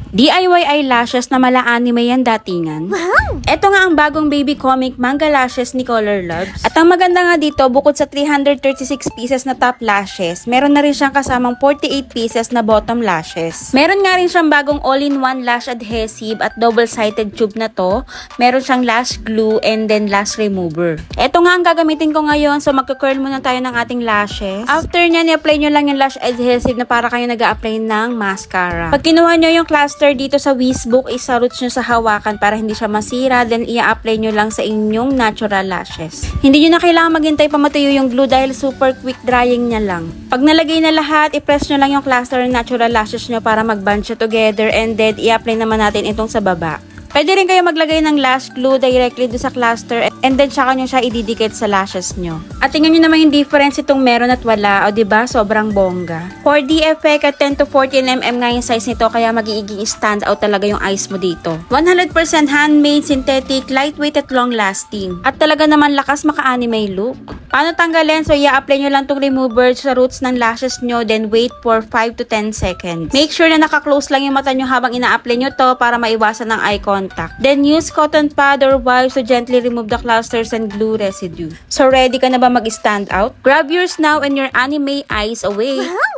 DIY eyelashes na mala anime yan datingan. Wow! Ito nga ang bagong baby comic manga lashes ni Color Loves. At ang maganda nga dito, bukod sa 336 pieces na top lashes, meron na rin siyang kasamang 48 pieces na bottom lashes. Meron nga rin siyang bagong all-in-one lash adhesive at double-sided tube na to. Meron siyang lash glue and then lash remover. Ito nga ang gagamitin ko ngayon, so magka-curl muna tayo ng ating lashes. After nyan, i-apply nyo lang yung lash adhesive na para kayo nag-a-apply ng mascara. Pag kinuha nyo yung cluster dito sa Wisbook, isa roots nyo sa hawakan para hindi siya masira, then i-apply nyo lang sa inyong natural lashes. Hindi nyo na kailangan maghintay pa matuyo yung glue dahil super quick drying niya lang. Pag nalagay na lahat, i-press nyo lang yung cluster ng natural lashes nyo para mag-band siya together, and then i-apply naman natin itong sa baba. Pwede rin kayo maglagay ng lash glue directly doon sa cluster and then saka nyo siya ididikit sa lashes nyo. At tingnan nyo naman yung difference itong meron at wala. O diba? Sobrang bongga. 4D effect at 10 to 14mm nga yung size nito kaya magiging stand out talaga yung eyes mo dito. 100% handmade, synthetic, lightweight at long lasting. At talaga naman lakas maka-anime look. Paano tanggalin? So i-apply nyo lang itong remover sa roots ng lashes nyo, then wait for 5 to 10 seconds. Make sure na naka-close lang yung mata nyo habang ina-apply nyo to para maiwasan ng eye contact. Then use cotton pad or wipes to gently remove the clusters and glue residue. So ready ka na ba mag-stand out? Grab yours now and your anime eyes away! Wow!